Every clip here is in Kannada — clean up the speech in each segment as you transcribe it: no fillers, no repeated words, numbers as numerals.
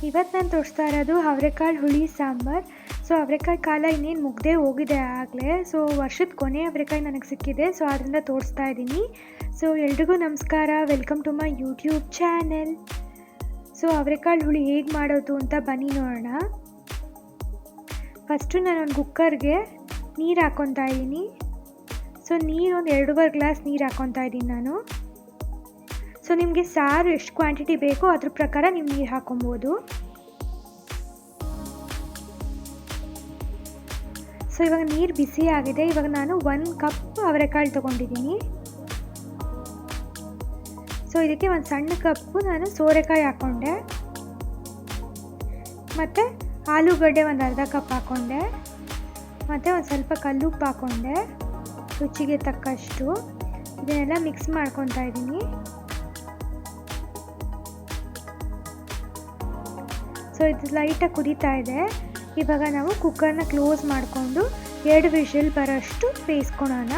ಇವತ್ತು ನಾನು ತೋರಿಸ್ತಾ ಇರೋದು ಅವರೆಕಾಳು ಹುಳಿ ಸಾಂಬಾರು. ಸೊ ಅವರೆಕಾಯಿ ಕಾಲ ಇನ್ನೇನು ಮುಗ್ದೇ ಹೋಗಿದೆ ಆಗಲೇ. ಸೊ ವರ್ಷದ ಕೊನೆ ಅವರೆಕಾಯಿ ನನಗೆ ಸಿಕ್ಕಿದೆ, ಸೊ ಅದರಿಂದ ತೋರಿಸ್ತಾ ಇದ್ದೀನಿ. ಸೊ ಎಲ್ರಿಗೂ ನಮಸ್ಕಾರ, welcome to my YouTube channel. So ಅವರೆಕಾಳು ಹುಳಿ ಹೇಗೆ ಮಾಡೋದು ಅಂತ ಬನ್ನಿ ನೋಡೋಣ. ಫಸ್ಟು ನಾನು ಒಂದು ಕುಕ್ಕರ್ಗೆ ನೀರು ಹಾಕ್ಕೊತಾ ಇದ್ದೀನಿ. ಸೊ ನೀರು ಒಂದು 2.5 ಗ್ಲಾಸ್ ನೀರು ಹಾಕ್ಕೊತಾ ಇದ್ದೀನಿ ನಾನು. ಸೊ ನಿಮಗೆ ಸಾರು ಎಷ್ಟು ಕ್ವಾಂಟಿಟಿ ಬೇಕೋ ಅದ್ರ ಪ್ರಕಾರ ನೀವು ನೀರು ಹಾಕೊಬೋದು. ಸೊ ಇವಾಗ ನೀರು ಬಿಸಿ ಆಗಿದೆ. ಇವಾಗ ನಾನು 1 ಕಪ್ ಅವರೆಕಾಳು ತೊಗೊಂಡಿದ್ದೀನಿ. ಸೊ ಇದಕ್ಕೆ ಒಂದು ಸಣ್ಣ ಕಪ್ಪು ನಾನು ಸೋರೆಕಾಯಿ ಹಾಕ್ಕೊಂಡೆ, ಮತ್ತು ಆಲೂಗಡ್ಡೆ ಒಂದು ಅರ್ಧ ಕಪ್ ಹಾಕ್ಕೊಂಡೆ, ಮತ್ತು ಒಂದು ಸ್ವಲ್ಪ ಕಲ್ಲುಪ್ಪು ಹಾಕ್ಕೊಂಡೆ ರುಚಿಗೆ ತಕ್ಕಷ್ಟು. ಇದನ್ನೆಲ್ಲ ಮಿಕ್ಸ್ ಮಾಡ್ಕೊತಾ ಇದ್ದೀನಿ. ಸೊ ಇದು ಲೈಟಾಗಿ ಕುದೀತಾ ಇದೆ. ಇವಾಗ ನಾವು ಕುಕ್ಕರ್ನ ಕ್ಲೋಸ್ ಮಾಡಿಕೊಂಡು 2 ವಿಷಲ್ ಬರೋಷ್ಟು ಬೇಯಿಸ್ಕೊಳೋಣ.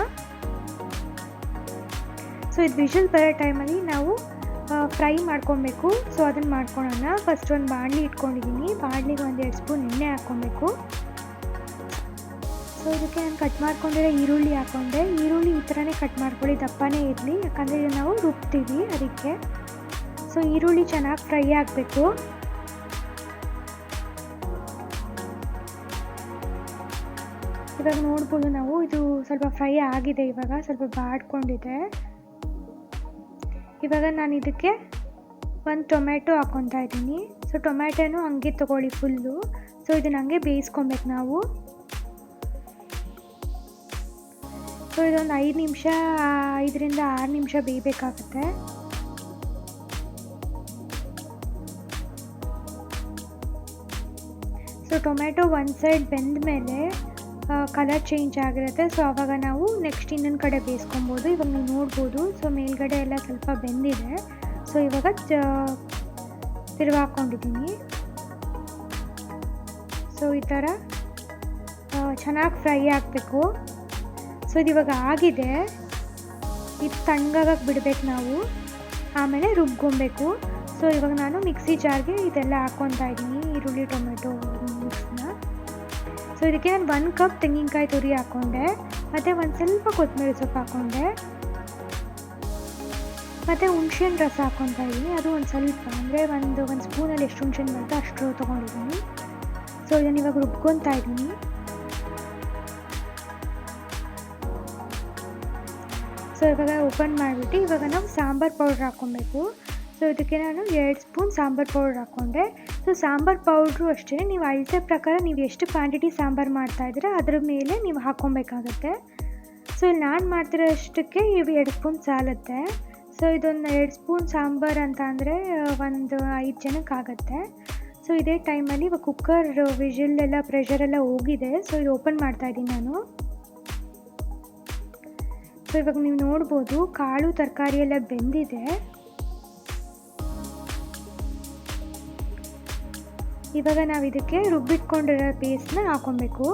ಸೊ ಇದು ವಿಷಲ್ ಬರೋ ಟೈಮಲ್ಲಿ ನಾವು ಫ್ರೈ ಮಾಡ್ಕೊಬೇಕು. ಸೊ ಅದನ್ನು ಮಾಡ್ಕೊಳ್ಳೋಣ. ಫಸ್ಟ್ ಒಂದು ಬಾಣಲಿ ಇಟ್ಕೊಂಡಿದ್ದೀನಿ. ಬಾಣಲಿಗೆ 1-2 ಸ್ಪೂನ್ ಎಣ್ಣೆ ಹಾಕ್ಕೊಬೇಕು. ಸೊ ಇದಕ್ಕೆ ನಾನು ಕಟ್ ಮಾಡ್ಕೊಂಡಿರೋ ಈರುಳ್ಳಿ ಹಾಕ್ಕೊಂಡೆ. ಈರುಳ್ಳಿ ಈ ಥರನೇ ಕಟ್ ಮಾಡ್ಕೊಳ್ಳಿ, ದಪ್ಪನೇ ಇರಲಿ, ಯಾಕಂದರೆ ಇದು ನಾವು ರುಬ್ತೀವಿ ಅದಕ್ಕೆ. ಸೊ ಈರುಳ್ಳಿ ಚೆನ್ನಾಗಿ ಫ್ರೈ ಆಗಬೇಕು. ಇವಾಗ ನೋಡ್ಬೋದು ನಾವು, ಇದು ಸ್ವಲ್ಪ ಫ್ರೈ ಆಗಿದೆ, ಇವಾಗ ಸ್ವಲ್ಪ ಬಾಡ್ಕೊಂಡಿದೆ. ಇವಾಗ ನಾನು ಇದಕ್ಕೆ 1 ಟೊಮೆಟೊ ಹಾಕ್ಕೊತಾ ಇದ್ದೀನಿ. ಸೊ ಟೊಮೆಟೊನೂ ಹಂಗೆ ತೊಗೊಳ್ಳಿ ಫುಲ್ಲು. ಸೊ ಇದನ್ನು ಹಂಗೆ ಬೇಯಿಸ್ಕೊಬೇಕು ನಾವು. ಸೊ ಇದೊಂದು 5 ನಿಮಿಷ, 5ರಿಂದ 6 ನಿಮಿಷ ಬೇಯಬೇಕಾಗುತ್ತೆ. ಸೊ ಟೊಮೆಟೊ ಒಂದು ಸೈಡ್ ಬೆಂದ ಮೇಲೆ ಕಲರ್ ಚೇಂಜ್ ಆಗಿರುತ್ತೆ. ಸೊ ಆವಾಗ ನಾವು ನೆಕ್ಸ್ಟ್ ಇನ್ನೊಂದು ಕಡೆ ಬೇಯಿಸ್ಕೊಬೋದು. ಇವಾಗ ನೀವು ನೋಡ್ಬೋದು, ಸೊ ಮೇಲ್ಗಡೆ ಎಲ್ಲ ಸ್ವಲ್ಪ ಬೆಂದಿದೆ. ಸೊ ಇವಾಗ ತಿರುವಾಕೊಂಡಿದ್ದೀನಿ. ಸೊ ಈ ಥರ ಚೆನ್ನಾಗಿ ಫ್ರೈ ಆಗಬೇಕು. ಸೊ ಇದು ಇವಾಗ ಆಗಿದೆ. ಇದು ತಣ್ಣಗಾಗಕ್ಕೆ ಬಿಡಬೇಕು ನಾವು, ಆಮೇಲೆ ರುಬ್ಕೊಬೇಕು. ಸೊ ಇವಾಗ ನಾನು ಮಿಕ್ಸಿ ಜಾರ್ಗೆ ಇದೆಲ್ಲ ಹಾಕ್ಕೊತಾ ಇದ್ದೀನಿ, ಈರುಳ್ಳಿ ಟೊಮೆಟೊ ಮಿಕ್ಸ್ನ. ಸೊ ಇದಕ್ಕೆ ನಾನು 1 ಕಪ್ ತೆಂಗಿನಕಾಯಿ ತುರಿ ಹಾಕ್ಕೊಂಡೆ, ಮತ್ತು ಒಂದು ಸ್ವಲ್ಪ ಕೊತ್ತಂಬರಿ ಸೊಪ್ಪು ಹಾಕ್ಕೊಂಡೆ, ಮತ್ತು ಹುಣ್ಸೆಹಣ್ಣು ರಸ ಹಾಕ್ಕೊತಾ ಇದ್ದೀನಿ. ಅದು ಒಂದು ಸ್ವಲ್ಪ, ಅಂದರೆ ಒಂದು ಸ್ಪೂನಲ್ಲಿ ಎಷ್ಟು ಹುಣ್ಸೆಹಣ್ಣು ಬರುತ್ತೋ ಅಷ್ಟು ತೊಗೊಂಡಿದ್ದೀನಿ. ಸೊ ಇದನ್ನು ಇವಾಗ ರುಬ್ಕೊತಾ ಇದ್ದೀನಿ. ಸೊ ಇವಾಗ ಓಪನ್ ಮಾಡಿಬಿಟ್ಟು ಇವಾಗ ನಾವು ಸಾಂಬಾರು ಪೌಡ್ರ್ ಹಾಕ್ಕೊಬೇಕು. ಸೊ ಇದಕ್ಕೆ ನಾನು 2 ಸ್ಪೂನ್ ಸಾಂಬಾರು ಪೌಡ್ರ್ ಹಾಕ್ಕೊಂಡೆ. ಸೊ ಸಾಂಬಾರು ಪೌಡ್ರು ಅಷ್ಟೇ, ನೀವು ಅಳತೆ ಪ್ರಕಾರ ನೀವು ಎಷ್ಟು ಕ್ವಾಂಟಿಟಿ ಸಾಂಬಾರು ಮಾಡ್ತಾಯಿದ್ರೆ ಅದ್ರ ಮೇಲೆ ನೀವು ಹಾಕ್ಕೊಬೇಕಾಗತ್ತೆ. ಸೊ ಇಲ್ಲಿ ನಾನು ಮಾಡ್ತಿರೋಷ್ಟಕ್ಕೆ ಇವು 2 ಸ್ಪೂನ್ ಸಾಲುತ್ತೆ. ಸೊ ಇದೊಂದು 2 ಸ್ಪೂನ್ ಸಾಂಬಾರು ಅಂತ ಅಂದರೆ ಒಂದು 5 ಜನಕ್ಕೆ ಆಗುತ್ತೆ. ಸೊ ಇದೇ ಟೈಮಲ್ಲಿ ಇವಾಗ ಕುಕ್ಕರ್ ವಿಷಿಲೆಲ್ಲ ಪ್ರೆಷರೆಲ್ಲ ಹೋಗಿದೆ. ಸೊ ಇದು ಓಪನ್ ಮಾಡ್ತಾಯಿದ್ದೀನಿ ನಾನು. ಸೊ ಇವಾಗ ನೀವು ನೋಡ್ಬೋದು, ಕಾಳು ತರಕಾರಿ ಎಲ್ಲ ಬೆಂದಿದೆ. ಇವಾಗ ನಾವು ಇದಕ್ಕೆ ರುಬ್ಬಿಟ್ಕೊಂಡಿರೋ ಪೇಸ್ಟ್ನ ಹಾಕೊಬೇಕು.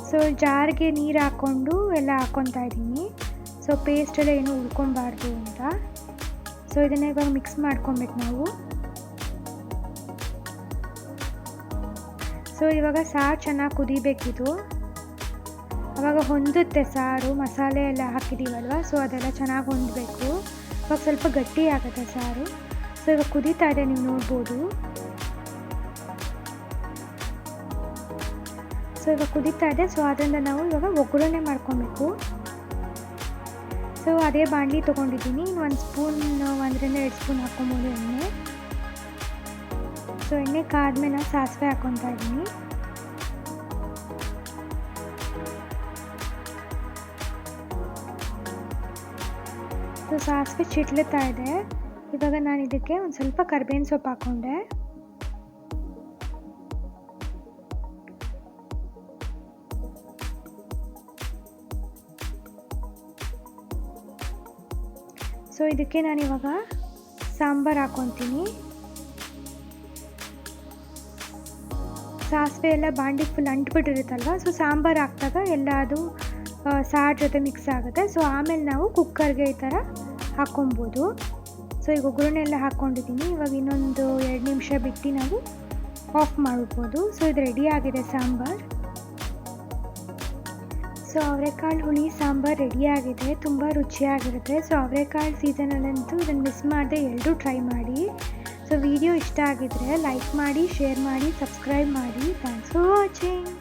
ಸೊ ಜಾರ್ಗೆ ನೀರು ಹಾಕ್ಕೊಂಡು ಎಲ್ಲ ಹಾಕ್ಕೊತಾ ಇದ್ದೀನಿ. ಸೊ ಪೇಸ್ಟೆಲ್ಲ ಏನೂ ಉಳ್ಕೊಬಾರ್ದು ಅಂತ. ಸೊ ಇದನ್ನು ಇವಾಗ ಮಿಕ್ಸ್ ಮಾಡ್ಕೊಬೇಕು ನಾವು. ಸೊ ಇವಾಗ ಸಾರು ಚೆನ್ನಾಗಿ ಕುದಿಬೇಕಿದು, ಆವಾಗ ಹೊಂದುತ್ತೆ ಸಾರು. ಮಸಾಲೆ ಎಲ್ಲ ಹಾಕಿದ್ದೀವಲ್ವ, ಸೊ ಅದೆಲ್ಲ ಚೆನ್ನಾಗಿ ಹೊಂದಬೇಕು. ಇವಾಗ ಸ್ವಲ್ಪ ಗಟ್ಟಿ ಆಗುತ್ತೆ ಸಾರು. ಸೊ ಇವಾಗ ಕುದೀತಾ ಇದೆ, ನೀವು ನೋಡ್ಬೋದು. ಸೊ ಇವಾಗ ಕುದೀತಾ ಇದೆ. ಸೊ ಅದರಿಂದ ನಾವು ಇವಾಗ ಒಗ್ಗರಣೆ ಮಾಡ್ಕೊಬೇಕು. ಸೊ ಅದೇ ಬಾಣಲಿ ತೊಗೊಂಡಿದ್ದೀನಿ. 1 ಸ್ಪೂನ್, 1ರಿಂದ 2 ಸ್ಪೂನ್ ಹಾಕ್ಕೊಬೋದು ಎಣ್ಣೆ. ಸೊ ಎಣ್ಣೆ ಕಾದ್ಮೇಲೆ ನಾನು ಸಾಸಿವೆ ಹಾಕ್ಕೊತಾ ಇದ್ದೀನಿ. ಸೊ ಸಾಸಿವೆ ಚಿಟ್ಲುತ್ತಾ ಇದೆ. ಇವಾಗ ನಾನು ಇದಕ್ಕೆ ಒಂದು ಸ್ವಲ್ಪ ಕರಿಬೇವಿನ ಸೊಪ್ಪು ಹಾಕ್ಕೊಂಡೆ. ಸೊ ಇದಕ್ಕೆ ನಾನಿವಾಗ ಸಾಂಬಾರು ಹಾಕ್ಕೊತೀನಿ. ಸಾಸಿವೆ ಎಲ್ಲ ಬಾಂಡಿಗೆ ಫುಲ್ ಅಂಟ್ಬಿಟ್ಟಿರುತ್ತಲ್ವ, ಸೊ ಸಾಂಬಾರು ಹಾಕಿದಾಗ ಎಲ್ಲ ಅದು ಸಾರು ಜೊತೆ ಮಿಕ್ಸ್ ಆಗುತ್ತೆ. ಸೊ ಆಮೇಲೆ ನಾವು ಕುಕ್ಕರ್ಗೆ ಈ ಥರ ಹಾಕ್ಕೊಬೋದು. ಸೊ ಈಗ ಒಗ್ಗರಣೆ ಎಲ್ಲ ಹಾಕ್ಕೊಂಡಿದ್ದೀನಿ. ಇವಾಗ ಇನ್ನೊಂದು 2 ನಿಮಿಷ ಬಿಟ್ಟು ನಾವು ಆಫ್ ಮಾಡ್ಬೋದು. ಸೊ ಇದು ರೆಡಿ ಆಗಿದೆ ಸಾಂಬಾರು. ಸೊ ಅವರೆಕಾಳು ಹುಳಿ ಸಾಂಬಾರು ರೆಡಿಯಾಗಿದೆ. ತುಂಬ ರುಚಿಯಾಗಿರುತ್ತೆ. ಸೊ ಅವರೆಕಾಳು ಸೀಸನಲ್ಲಂತೂ ಇದನ್ನು ಮಿಸ್ ಮಾಡದೆ ಎಲ್ಲರೂ ಟ್ರೈ ಮಾಡಿ. ಸೊ ವಿಡಿಯೋ ಇಷ್ಟ ಆಗಿದ್ರೆ ಲೈಕ್ ಮಾಡಿ, ಶೇರ್ ಮಾಡಿ, ಸಬ್ಸ್ಕ್ರೈಬ್ ಮಾಡಿ. Thanks for watching.